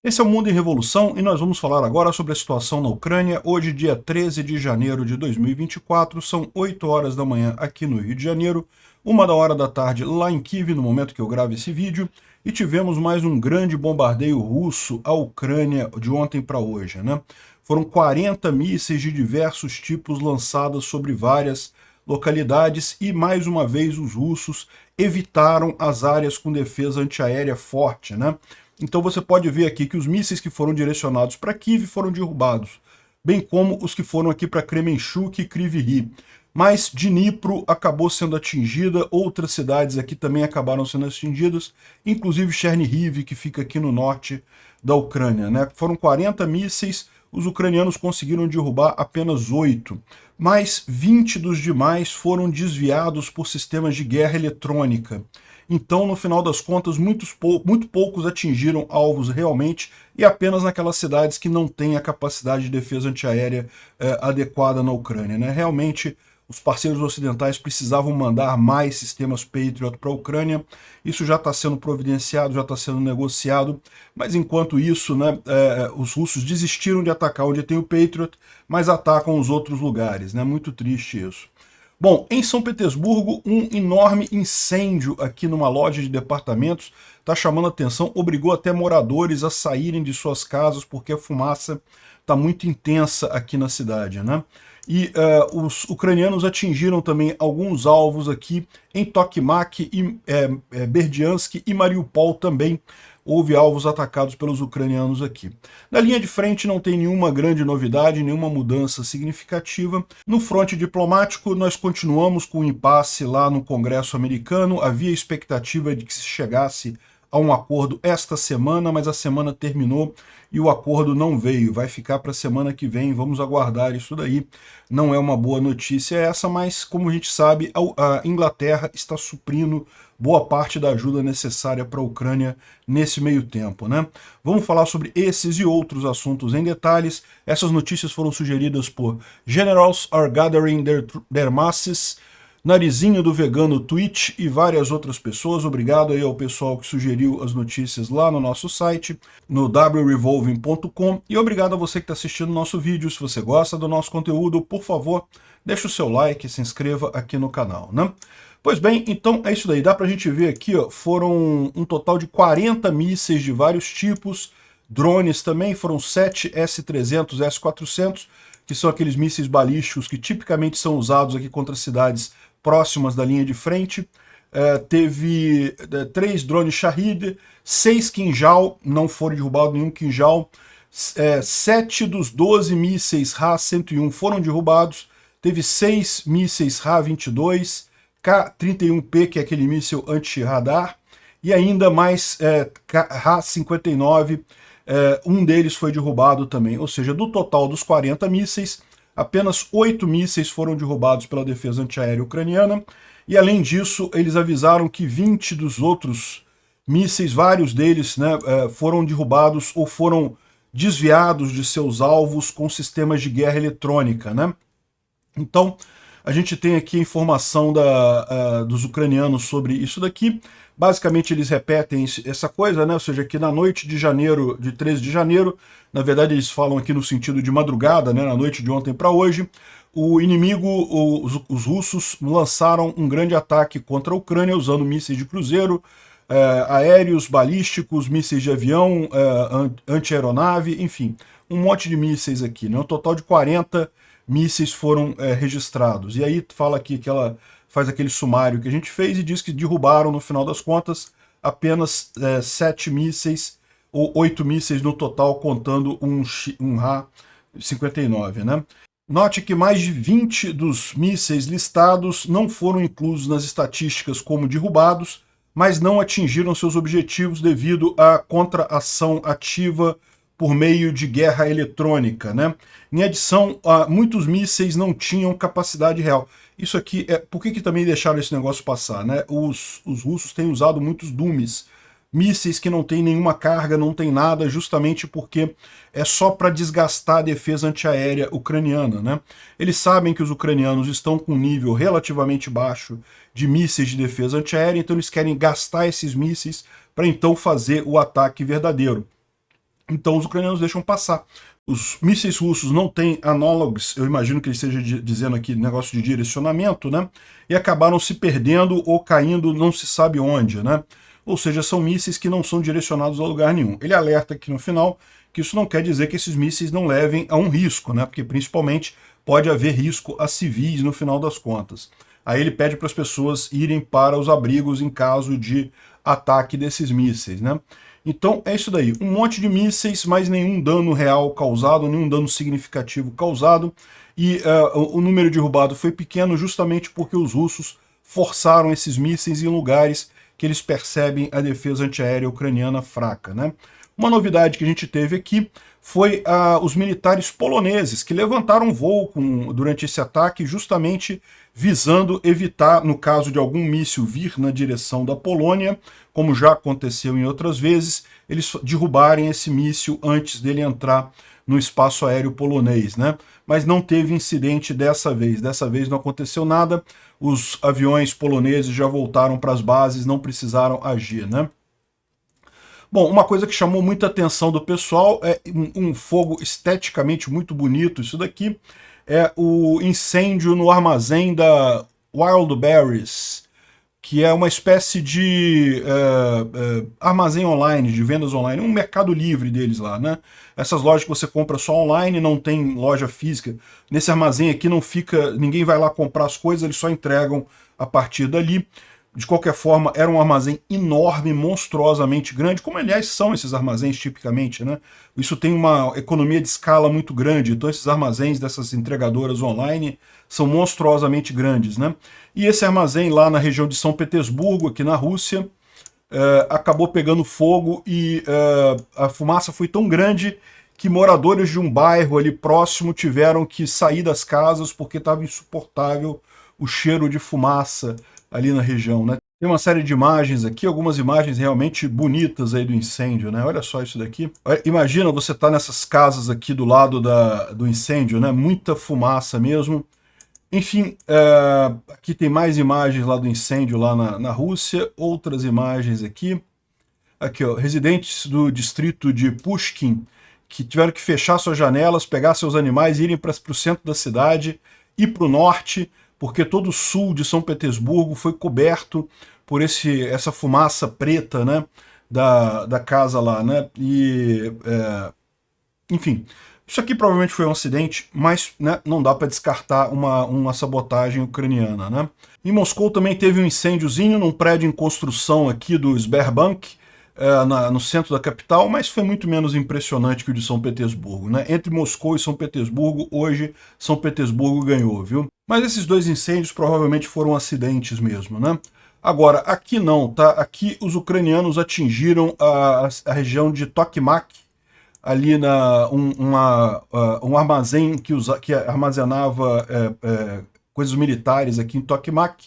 Esse é o Mundo em Revolução e nós vamos falar agora sobre a situação na Ucrânia. Hoje, dia 13 de janeiro de 2024, são 8 horas da manhã aqui no Rio de Janeiro, 1 da tarde lá em Kiev, no momento que eu gravo esse vídeo, e tivemos mais um grande bombardeio russo à Ucrânia de ontem para hoje, né? Foram 40 mísseis de diversos tipos lançados sobre várias localidades e, mais uma vez, os russos evitaram as áreas com defesa antiaérea forte, né? Então você pode ver aqui que os mísseis que foram direcionados para Kiev foram derrubados, bem como os que foram aqui para Kremenchuk e Kryvyi Rih. Mas Dnipro acabou sendo atingida, outras cidades aqui também acabaram sendo atingidas, inclusive Chernihiv, que fica aqui no norte da Ucrânia, né? Foram 40 mísseis, os ucranianos conseguiram derrubar apenas 8, mas 20 dos demais foram desviados por sistemas de guerra eletrônica. Então, no final das contas, muito poucos atingiram alvos realmente, e apenas naquelas cidades que não têm a capacidade de defesa antiaérea adequada na Ucrânia, né? Realmente, os parceiros ocidentais precisavam mandar mais sistemas Patriot para a Ucrânia. Isso já está sendo providenciado, já está sendo negociado, mas enquanto isso, né, os russos desistiram de atacar onde tem o Patriot, mas atacam os outros lugares, né? Muito triste isso. Bom, em São Petersburgo, um enorme incêndio aqui numa loja de departamentos está chamando a atenção, obrigou até moradores a saírem de suas casas porque a fumaça está muito intensa aqui na cidade, né? E os ucranianos atingiram também alguns alvos aqui em Tokmak, e Berdiansk e Mariupol também. Houve alvos atacados pelos ucranianos aqui. Na linha de frente não tem nenhuma grande novidade, nenhuma mudança significativa. No fronte diplomático, nós continuamos com o impasse lá no Congresso americano. Havia expectativa de que se chegasse a um acordo esta semana, mas a semana terminou e o acordo não veio. Vai ficar para a semana que vem, vamos aguardar isso daí. Não é uma boa notícia essa, mas como a gente sabe, a Inglaterra está suprindo boa parte da ajuda necessária para a Ucrânia nesse meio tempo, né? Vamos falar sobre esses e outros assuntos em detalhes. Essas notícias foram sugeridas por Generals are gathering their masses, Narizinho do Vegano Twitch e várias outras pessoas. Obrigado aí ao pessoal que sugeriu as notícias lá no nosso site, no wrevolving.com, e obrigado a você que está assistindo o nosso vídeo. Se você gosta do nosso conteúdo, por favor, deixa o seu like e se inscreva aqui no canal, né? Pois bem, então é isso daí. Dá pra gente ver aqui, ó, foram um total de 40 mísseis de vários tipos, drones também, foram 7 S-300, S-400, que são aqueles mísseis balísticos que tipicamente são usados aqui contra cidades próximas da linha de frente. Teve 3 drones Shahid, 6 Kinjal, não foram derrubados nenhum Kinjal, 7 dos 12 mísseis Ra-101 foram derrubados, teve 6 mísseis Ra-22, K-31P, que é aquele míssil anti-radar, e ainda mais Ra-59, um deles foi derrubado também. Ou seja, do total dos 40 mísseis, apenas 8 mísseis foram derrubados pela defesa antiaérea ucraniana, e além disso, eles avisaram que 20 dos outros mísseis, vários deles, né, foram derrubados ou foram desviados de seus alvos com sistemas de guerra eletrônica, né? Então, a gente tem aqui a informação dos ucranianos sobre isso daqui. Basicamente, eles repetem essa coisa, né? Ou seja, que na noite de janeiro, de 13 de janeiro, na verdade eles falam aqui no sentido de madrugada, né? Na noite de ontem para hoje, o inimigo, os russos, lançaram um grande ataque contra a Ucrânia usando mísseis de cruzeiro, aéreos, balísticos, mísseis de avião, anti-aeronave, enfim, um monte de mísseis aqui, né? Um total de 40 mísseis foram registrados. E aí fala aqui que ela faz aquele sumário que a gente fez e diz que derrubaram, no final das contas, apenas 7 mísseis, ou 8 mísseis no total, contando um Ra-59, né? Note que mais de 20 dos mísseis listados não foram inclusos nas estatísticas como derrubados, mas não atingiram seus objetivos devido à contra-ação ativa por meio de guerra eletrônica, né? Em adição, muitos mísseis não tinham capacidade real. Isso aqui por que também deixaram esse negócio passar, né? Os russos têm usado muitos Dumes, mísseis que não têm nenhuma carga, não tem nada, justamente porque é só para desgastar a defesa antiaérea ucraniana, né? Eles sabem que os ucranianos estão com um nível relativamente baixo de mísseis de defesa antiaérea, então eles querem gastar esses mísseis para então fazer o ataque verdadeiro. Então os ucranianos deixam passar. Os mísseis russos não têm análogos, eu imagino que ele esteja dizendo aqui negócio de direcionamento, né? E acabaram se perdendo ou caindo não se sabe onde, né? Ou seja, são mísseis que não são direcionados a lugar nenhum. Ele alerta aqui no final que isso não quer dizer que esses mísseis não levem a um risco, né? Porque principalmente pode haver risco a civis no final das contas. Aí ele pede para as pessoas irem para os abrigos em caso de ataque desses mísseis, né? Então é isso daí, um monte de mísseis, mas nenhum dano real causado, nenhum dano significativo causado, e o número derrubado foi pequeno justamente porque os russos forçaram esses mísseis em lugares que eles percebem a defesa antiaérea ucraniana fraca, né? Uma novidade que a gente teve aqui foi os militares poloneses que levantaram voo durante esse ataque justamente visando evitar, no caso de algum míssil vir na direção da Polônia, como já aconteceu em outras vezes, eles derrubarem esse míssil antes dele entrar no espaço aéreo polonês, né? Mas não teve incidente dessa vez não aconteceu nada, os aviões poloneses já voltaram para as bases, não precisaram agir, né? Bom, uma coisa que chamou muita atenção do pessoal é um fogo esteticamente muito bonito, isso daqui é o incêndio no armazém da Wildberries, que é uma espécie de armazém online, de vendas online, um mercado livre deles lá, né? Essas lojas que você compra só online, não tem loja física. Nesse armazém aqui não fica, ninguém vai lá comprar as coisas, eles só entregam a partir dali. De qualquer forma, era um armazém enorme, monstruosamente grande, como aliás são esses armazéns tipicamente, né? Isso tem uma economia de escala muito grande, então esses armazéns dessas entregadoras online são monstruosamente grandes, né? E esse armazém lá na região de São Petersburgo, aqui na Rússia, acabou pegando fogo e a fumaça foi tão grande que moradores de um bairro ali próximo tiveram que sair das casas porque estava insuportável o cheiro de fumaça ali na região, né? Tem uma série de imagens aqui, algumas imagens realmente bonitas aí do incêndio, né? Olha só isso daqui. Imagina você tá nessas casas aqui do lado do incêndio, né? Muita fumaça mesmo. Enfim, aqui tem mais imagens lá do incêndio lá na Rússia, outras imagens aqui. Aqui, ó, residentes do distrito de Pushkin que tiveram que fechar suas janelas, pegar seus animais e irem para o centro da cidade e para o norte, porque todo o sul de São Petersburgo foi coberto por essa fumaça preta, né, da casa lá, né, e, enfim, isso aqui provavelmente foi um acidente, mas né, não dá para descartar uma sabotagem ucraniana, né. Em Moscou também teve um incêndiozinho num prédio em construção aqui do Sberbank, no centro da capital, mas foi muito menos impressionante que o de São Petersburgo, né? Entre Moscou e São Petersburgo, hoje São Petersburgo ganhou, viu? Mas esses dois incêndios provavelmente foram acidentes mesmo, né? Agora, aqui não, tá? Aqui os ucranianos atingiram a região de Tokmak, ali um armazém que armazenava coisas militares aqui em Tokmak,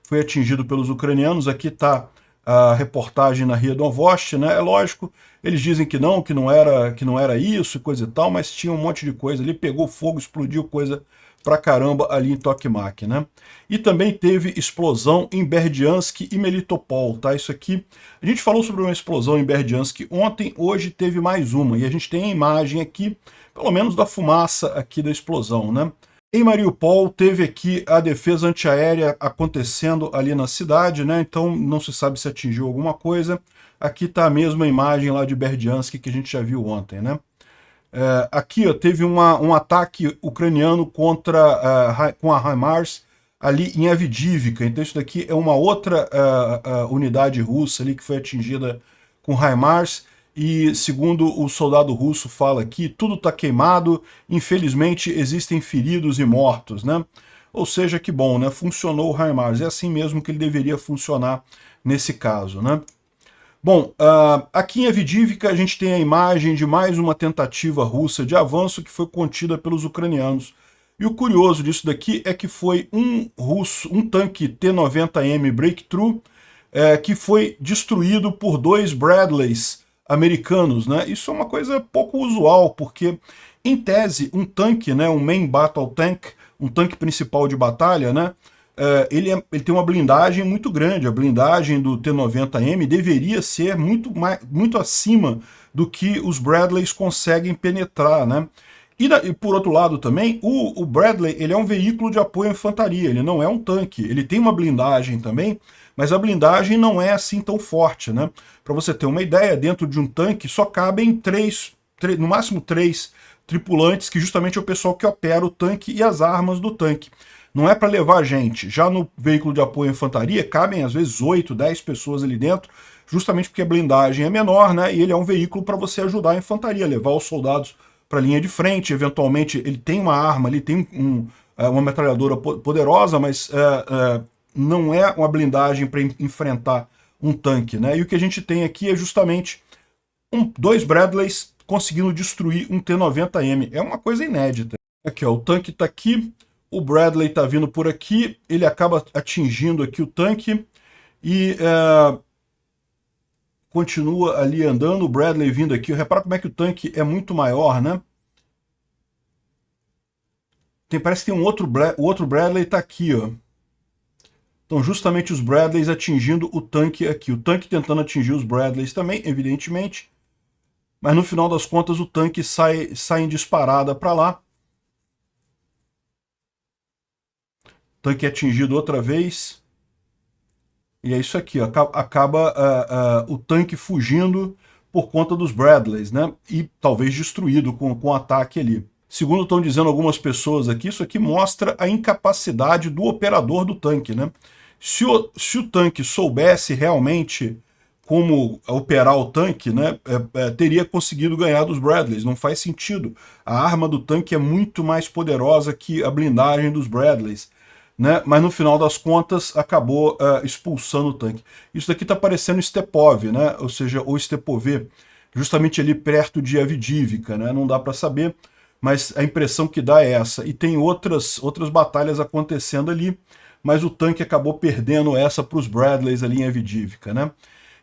foi atingido pelos ucranianos. Aqui está a reportagem na Ria Novosti, né? É lógico, eles dizem que não era isso e coisa e tal, mas tinha um monte de coisa ali, pegou fogo, explodiu coisa pra caramba ali em Tokmak, né? E também teve explosão em Berdiansk e Melitopol, tá? Isso aqui, a gente falou sobre uma explosão em Berdiansk ontem, hoje teve mais uma, e a gente tem a imagem aqui, pelo menos da fumaça aqui da explosão, né? Em Mariupol teve aqui a defesa antiaérea acontecendo ali na cidade, né? Então não se sabe se atingiu alguma coisa. Aqui está a mesma imagem lá de Berdiansk que a gente já viu ontem, né? Aqui ó, teve um ataque ucraniano com a HIMARS ali em Avdiivka. Então isso daqui é uma outra unidade russa ali que foi atingida com HIMARS. E segundo o soldado russo fala aqui, tudo está queimado, infelizmente existem feridos e mortos, né? Ou seja, que bom, né? Funcionou o HIMARS, é assim mesmo que ele deveria funcionar nesse caso, né? Bom, aqui em Avdiivka a gente tem a imagem de mais uma tentativa russa de avanço que foi contida pelos ucranianos. E o curioso disso daqui é que foi um tanque T-90M Breakthrough que foi destruído por 2 Bradleys americanos, né? Isso é uma coisa pouco usual, porque, em tese, um tanque, né, um Main Battle Tank, um tanque principal de batalha, né, ele tem uma blindagem muito grande. A blindagem do T-90M deveria ser muito acima do que os Bradleys conseguem penetrar, né? E por outro lado também, o Bradley ele é um veículo de apoio à infantaria, ele não é um tanque. Ele tem uma blindagem também, mas a blindagem não é assim tão forte, né? Para você ter uma ideia, dentro de um tanque só cabem no máximo três tripulantes, que justamente é o pessoal que opera o tanque e as armas do tanque. Não é para levar gente. Já no veículo de apoio à infantaria, cabem às vezes 8, 10 pessoas ali dentro, justamente porque a blindagem é menor, né? E ele é um veículo para você ajudar a infantaria, levar os soldados para a linha de frente. Eventualmente, ele tem uma arma, ele tem uma metralhadora poderosa, mas não é uma blindagem para enfrentar um tanque, né? E o que a gente tem aqui é justamente dois Bradleys conseguindo destruir um T-90M. É uma coisa inédita. Aqui, ó, o tanque está aqui, o Bradley está vindo por aqui, ele acaba atingindo aqui o tanque e continua ali andando, o Bradley vindo aqui. Repara como é que o tanque é muito maior, né? Parece que tem o outro Bradley está aqui, ó. Então, justamente os Bradleys atingindo o tanque aqui. O tanque tentando atingir os Bradleys também, evidentemente. Mas no final das contas o tanque sai em disparada para lá. O tanque é atingido outra vez. E é isso aqui, ó. Acaba o tanque fugindo por conta dos Bradleys, né? E talvez destruído com o ataque ali. Segundo estão dizendo algumas pessoas aqui, isso aqui mostra a incapacidade do operador do tanque, né? Se o tanque soubesse realmente como operar o tanque, né, teria conseguido ganhar dos Bradleys. Não faz sentido. A arma do tanque é muito mais poderosa que a blindagem dos Bradleys, né? Mas no final das contas acabou expulsando o tanque. Isso daqui está parecendo Stepov, né? Ou seja, o Stepov, justamente ali perto de Avdiivka, né? Não dá para saber, mas a impressão que dá é essa. E tem outras batalhas acontecendo ali, mas o tanque acabou perdendo essa para os Bradleys ali em Avdiivka, né?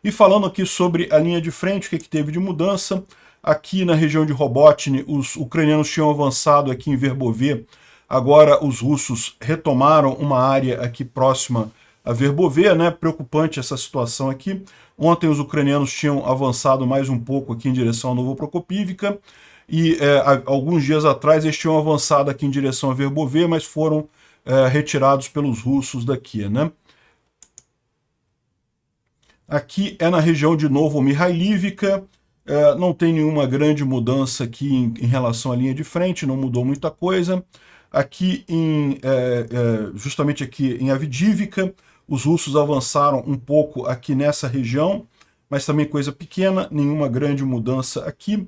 E falando aqui sobre a linha de frente, o que teve de mudança? Aqui na região de Robotny, os ucranianos tinham avançado aqui em Verbove. Agora os russos retomaram uma área aqui próxima a Verbove, né? Preocupante essa situação aqui. Ontem os ucranianos tinham avançado mais um pouco aqui em direção a Novoprokopivka. E alguns dias atrás eles tinham avançado aqui em direção a Verbove, mas foram retirados pelos russos daqui, né? Aqui é na região de Novomihailivka, não tem nenhuma grande mudança aqui em relação à linha de frente, não mudou muita coisa. Aqui, justamente aqui em Avdiivka, os russos avançaram um pouco aqui nessa região, mas também coisa pequena, nenhuma grande mudança aqui.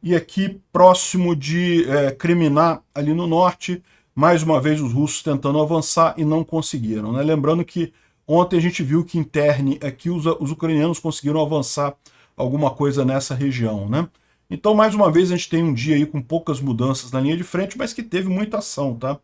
E aqui, próximo de Kreminna, ali no norte, mais uma vez os russos tentando avançar e não conseguiram, né? Lembrando que ontem a gente viu que em Terni aqui os ucranianos conseguiram avançar alguma coisa nessa região, né? Então, mais uma vez, a gente tem um dia aí com poucas mudanças na linha de frente, mas que teve muita ação, tá?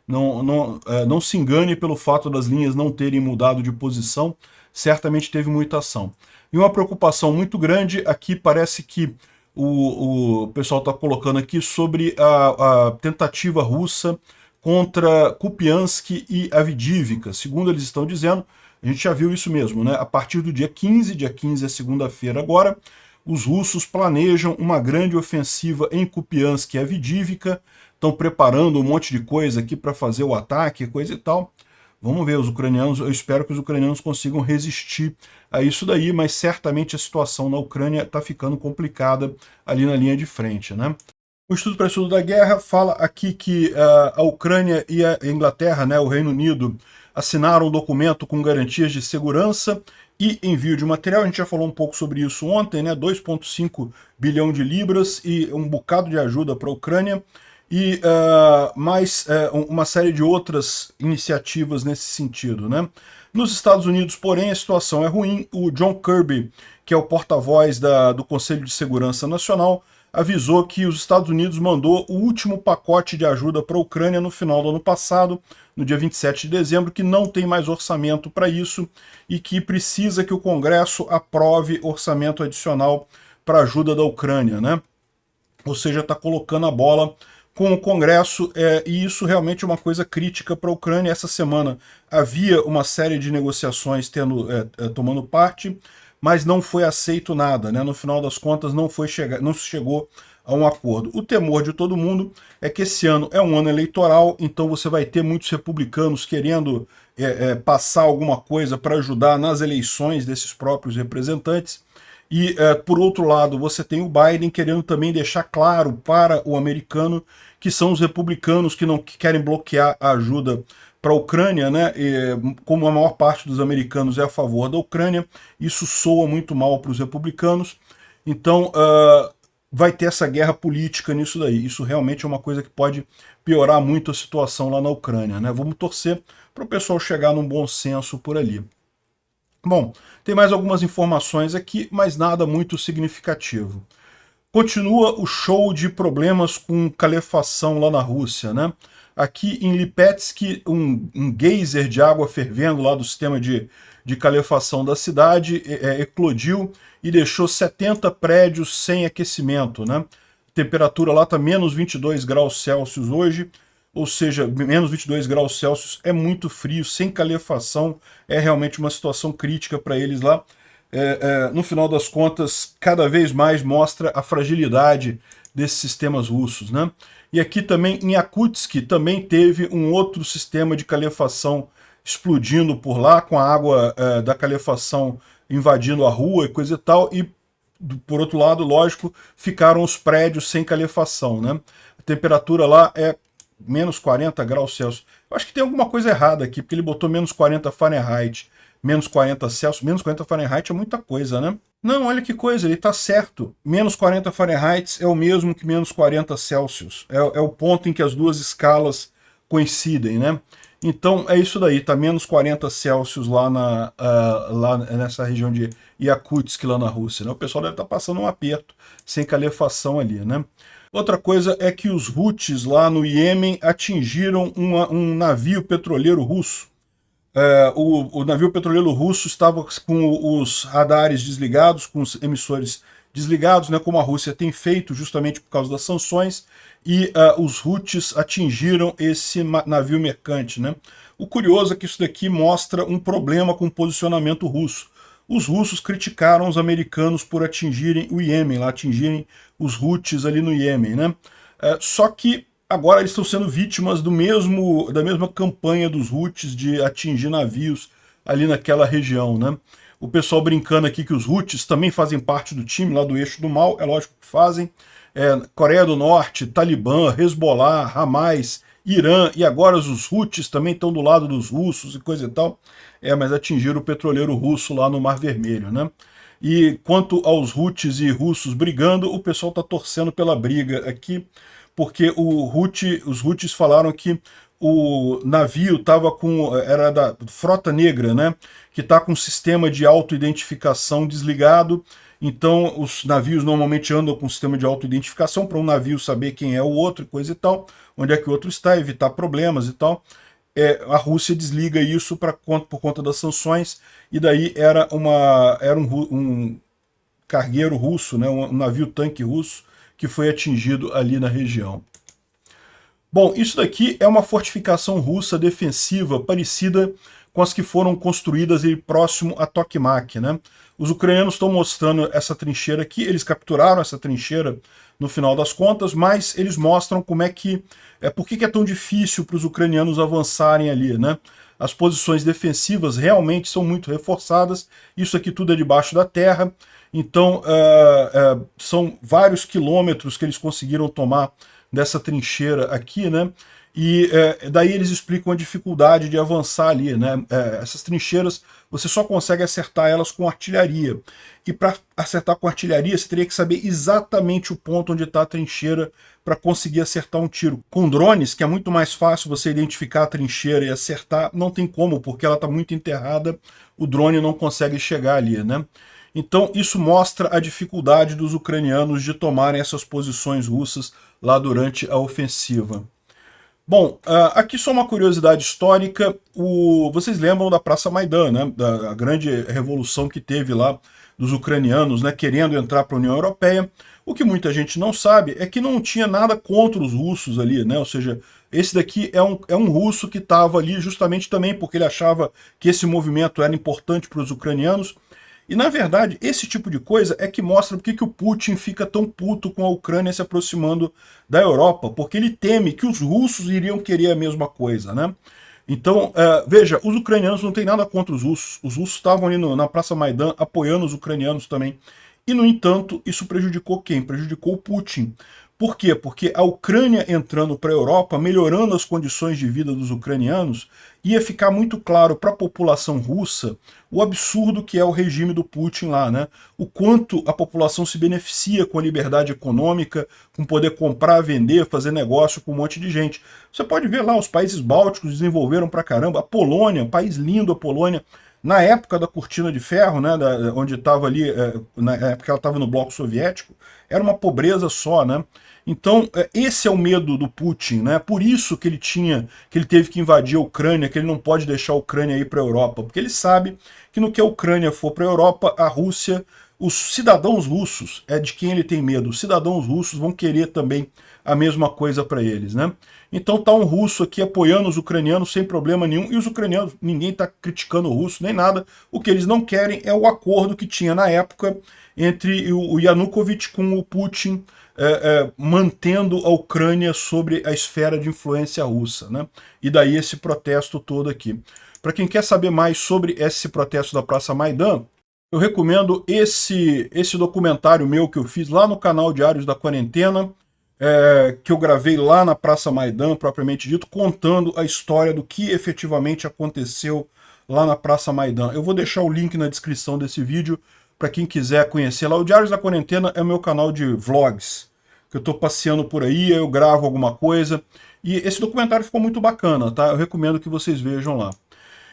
Não se engane pelo fato das linhas não terem mudado de posição, certamente teve muita ação. E uma preocupação muito grande, aqui parece que o pessoal está colocando aqui sobre a tentativa russa contra Kupiansk e Avdiivka. Segundo eles estão dizendo, a gente já viu isso mesmo, né? A partir do dia 15 é segunda-feira agora, os russos planejam uma grande ofensiva em Kupiansk e Avdiivka, estão preparando um monte de coisa aqui para fazer o ataque, coisa e tal. Vamos ver, os ucranianos, eu espero que os ucranianos consigam resistir a isso daí, mas certamente a situação na Ucrânia está ficando complicada ali na linha de frente, né? O Instituto para Estudo da Guerra fala aqui que a Ucrânia e a Inglaterra, né, o Reino Unido, assinaram um documento com garantias de segurança e envio de material. A gente já falou um pouco sobre isso ontem, né? 2,5 bilhão de libras e um bocado de ajuda para a Ucrânia. E mais uma série de outras iniciativas nesse sentido, né? Nos Estados Unidos, porém, a situação é ruim. O John Kirby, que é o porta-voz do Conselho de Segurança Nacional, avisou que os Estados Unidos mandou o último pacote de ajuda para a Ucrânia no final do ano passado, no dia 27 de dezembro, que não tem mais orçamento para isso e que precisa que o Congresso aprove orçamento adicional para a ajuda da Ucrânia, né? Ou seja, está colocando a bola com o Congresso, e isso realmente é uma coisa crítica para a Ucrânia. Essa semana havia uma série de negociações tomando parte, mas não foi aceito nada, né? No final das contas, não se chegou a um acordo. O temor de todo mundo é que esse ano é um ano eleitoral, então você vai ter muitos republicanos querendo passar alguma coisa para ajudar nas eleições desses próprios representantes. E, por outro lado, você tem o Biden querendo também deixar claro para o americano que são os republicanos que querem bloquear a ajuda para a Ucrânia, né? Como a maior parte dos americanos é a favor da Ucrânia, isso soa muito mal para os republicanos. Então, vai ter essa guerra política nisso daí. Isso realmente é uma coisa que pode piorar muito a situação lá na Ucrânia, né? Vamos torcer para o pessoal chegar num bom senso por ali. Bom, tem mais algumas informações aqui, mas nada muito significativo. Continua o show de problemas com calefação lá na Rússia, né? Aqui em Lipetsk, um geyser de água fervendo lá do sistema de calefação da cidade eclodiu e deixou 70 prédios sem aquecimento, né? A temperatura lá está menos 22 graus Celsius hoje, ou seja, menos 22 graus Celsius é muito frio, sem calefação, é realmente uma situação crítica para eles lá. No final das contas, cada vez mais mostra a fragilidade desses sistemas russos, né? E aqui também, em Yakutsk, também teve um outro sistema de calefação explodindo por lá, com a água da calefação invadindo a rua e coisa e tal, e por outro lado, lógico, ficaram os prédios sem calefação, né? A temperatura lá é menos 40 graus Celsius. Eu acho que tem alguma coisa errada aqui, porque ele botou menos 40 Fahrenheit, menos 40 Celsius. Menos 40 Fahrenheit é muita coisa, né? Não, olha que coisa, ele tá certo. Menos 40 Fahrenheit é o mesmo que menos 40 Celsius. É o ponto em que as duas escalas coincidem, né? Então é isso daí, tá menos 40 Celsius lá nessa região de Yakutsk, lá na Rússia, né? O pessoal deve estar passando um aperto, sem calefação ali, né? Outra coisa é que os Houthis lá no Iêmen atingiram um navio petroleiro russo. O navio petroleiro russo estava com os radares desligados, com os emissores desligados, né, como a Rússia tem feito justamente por causa das sanções, e os Houthis atingiram esse navio mercante, né? O curioso é que isso daqui mostra um problema com o posicionamento russo. Os russos criticaram os americanos por atingirem o Iêmen, lá atingirem os Houthis ali no Iêmen, né? Só que agora eles estão sendo vítimas da mesma campanha dos Houthis de atingir navios ali naquela região, né? O pessoal brincando aqui que os Houthis também fazem parte do time lá do eixo do mal, é lógico que fazem. Coreia do Norte, Talibã, Hezbollah, Hamas, Irã, e agora os Houthis também estão do lado dos russos e coisa e tal. Mas atingiram o petroleiro russo lá no Mar Vermelho, né? E quanto aos Houthis e russos brigando, o pessoal está torcendo pela briga aqui, porque os Houthis falaram que o navio era da Frota Negra, né? Que está com um sistema de autoidentificação desligado. Então, os navios normalmente andam com um sistema de autoidentificação para um navio saber quem é o outro e coisa e tal, onde é que o outro está, evitar problemas e tal. A Rússia desliga isso por conta das sanções, e daí era um cargueiro russo, né, um navio-tanque russo, que foi atingido ali na região. Bom, isso daqui é uma fortificação russa defensiva parecida com as que foram construídas ali próximo a Tokmak, né? Os ucranianos estão mostrando essa trincheira aqui, eles capturaram essa trincheira no final das contas, mas eles mostram como por que é tão difícil para os ucranianos avançarem ali, né? As posições defensivas realmente são muito reforçadas, isso aqui tudo é debaixo da terra, então são vários quilômetros que eles conseguiram tomar dessa trincheira aqui, né? E daí eles explicam a dificuldade de avançar ali, né? Essas trincheiras, você só consegue acertar elas com artilharia. E para acertar com artilharia, você teria que saber exatamente o ponto onde está a trincheira para conseguir acertar um tiro. Com drones, que é muito mais fácil você identificar a trincheira e acertar, não tem como, porque ela está muito enterrada, o drone não consegue chegar ali, né? Então isso mostra a dificuldade dos ucranianos de tomarem essas posições russas lá durante a ofensiva. Bom, aqui só uma curiosidade histórica, vocês lembram da Praça Maidan, né? Da grande revolução que teve lá dos ucranianos, né, querendo entrar para a União Europeia. O que muita gente não sabe é que não tinha nada contra os russos ali, né? Ou seja, esse daqui é um russo que estava ali justamente também porque ele achava que esse movimento era importante para os ucranianos. E, na verdade, esse tipo de coisa é que mostra porque que o Putin fica tão puto com a Ucrânia se aproximando da Europa, porque ele teme que os russos iriam querer a mesma coisa, né? Então, veja, os ucranianos não têm nada contra os russos estavam ali na Praça Maidan apoiando os ucranianos também. E, no entanto, isso prejudicou quem? Prejudicou o Putin. Por quê? Porque a Ucrânia entrando para a Europa, melhorando as condições de vida dos ucranianos, ia ficar muito claro para a população russa o absurdo que é o regime do Putin lá, né? O quanto a população se beneficia com a liberdade econômica, com poder comprar, vender, fazer negócio com um monte de gente. Você pode ver lá, os países bálticos desenvolveram pra caramba, a Polônia, país lindo a Polônia, na época da cortina de ferro, né, onde estava ali, na época ela estava no bloco soviético, era uma pobreza só, né? Então, esse é o medo do Putin, né? Por isso que ele teve que invadir a Ucrânia, que ele não pode deixar a Ucrânia ir para a Europa, porque ele sabe que no que a Ucrânia for para a Europa, a Rússia, os cidadãos russos, é de quem ele tem medo, os cidadãos russos vão querer também a mesma coisa para eles, né? Então tá um russo aqui apoiando os ucranianos sem problema nenhum, e os ucranianos, ninguém tá criticando o russo nem nada, o que eles não querem é o acordo que tinha na época entre o Yanukovych com o Putin, mantendo a Ucrânia sobre a esfera de influência russa, né? E daí esse protesto todo aqui. Para quem quer saber mais sobre esse protesto da Praça Maidan, eu recomendo esse documentário meu que eu fiz lá no canal Diários da Quarentena, que eu gravei lá na Praça Maidan, propriamente dito, contando a história do que efetivamente aconteceu lá na Praça Maidan. Eu vou deixar o link na descrição desse vídeo para quem quiser conhecer lá. O Diários da Quarentena é o meu canal de vlogs, que eu estou passeando por aí, eu gravo alguma coisa, e esse documentário ficou muito bacana, tá? Eu recomendo que vocês vejam lá.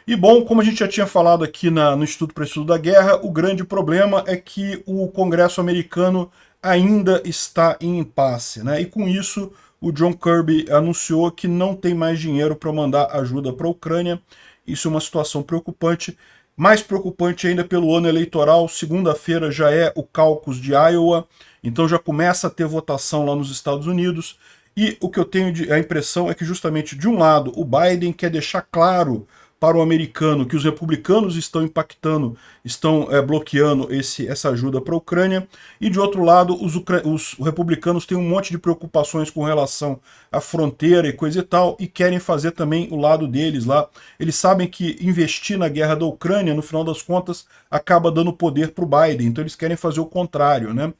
E bom, como a gente já tinha falado aqui no Instituto para Estudo da Guerra, o grande problema é que o Congresso americano ainda está em impasse, né? E com isso, o John Kirby anunciou que não tem mais dinheiro para mandar ajuda para a Ucrânia. Isso é uma situação preocupante. Mais preocupante ainda pelo ano eleitoral. Segunda-feira já é o caucus de Iowa, então já começa a ter votação lá nos Estados Unidos. E o que eu tenho a impressão é que justamente de um lado o Biden quer deixar claro para o americano que os republicanos estão impactando, estão bloqueando essa ajuda para a Ucrânia, e de outro lado os republicanos têm um monte de preocupações com relação à fronteira e coisa e tal, e querem fazer também o lado deles lá. Eles sabem que investir na guerra da Ucrânia, no final das contas, acaba dando poder para o Biden, então eles querem fazer o contrário, né?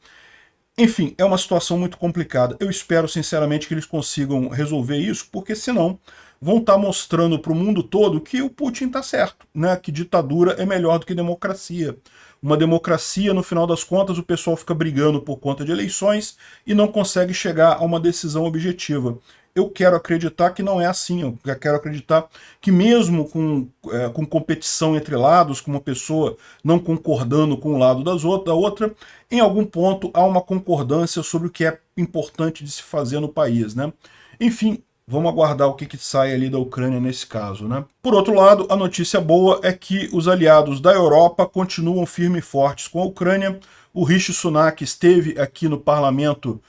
Enfim, é uma situação muito complicada. Eu espero, sinceramente, que eles consigam resolver isso, porque senão vão estar mostrando para o mundo todo que o Putin está certo, né? Que ditadura é melhor do que democracia. Uma democracia, no final das contas, o pessoal fica brigando por conta de eleições e não consegue chegar a uma decisão objetiva. Eu quero acreditar que não é assim, eu quero acreditar que mesmo com competição entre lados, com uma pessoa não concordando com o lado da outra, em algum ponto há uma concordância sobre o que é importante de se fazer no país, né? Enfim, vamos aguardar o que sai ali da Ucrânia nesse caso, né? Por outro lado, a notícia boa é que os aliados da Europa continuam firmes e fortes com a Ucrânia. O Rishi Sunak esteve aqui no parlamento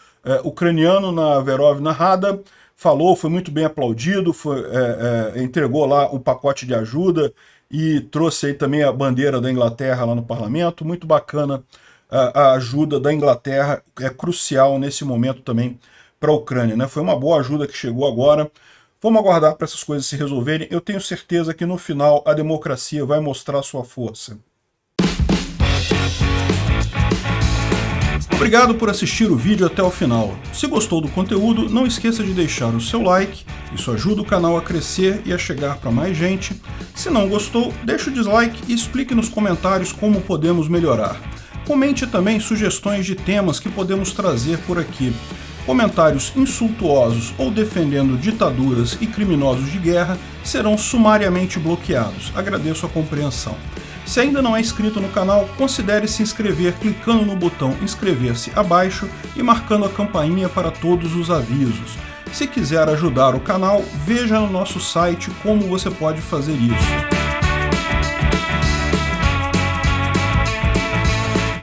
ucraniano, na Verovna Rada, falou, foi muito bem aplaudido, entregou lá um pacote de ajuda e trouxe aí também a bandeira da Inglaterra lá no parlamento. Muito bacana a ajuda da Inglaterra, é crucial nesse momento também para a Ucrânia, né? Foi uma boa ajuda que chegou agora. Vamos aguardar para essas coisas se resolverem. Eu tenho certeza que no final a democracia vai mostrar sua força. Obrigado por assistir o vídeo até o final. Se gostou do conteúdo, não esqueça de deixar o seu like, isso ajuda o canal a crescer e a chegar para mais gente. Se não gostou, deixe o dislike e explique nos comentários como podemos melhorar. Comente também sugestões de temas que podemos trazer por aqui. Comentários insultuosos ou defendendo ditaduras e criminosos de guerra serão sumariamente bloqueados. Agradeço a compreensão. Se ainda não é inscrito no canal, considere se inscrever clicando no botão inscrever-se abaixo e marcando a campainha para todos os avisos. Se quiser ajudar o canal, veja no nosso site como você pode fazer isso.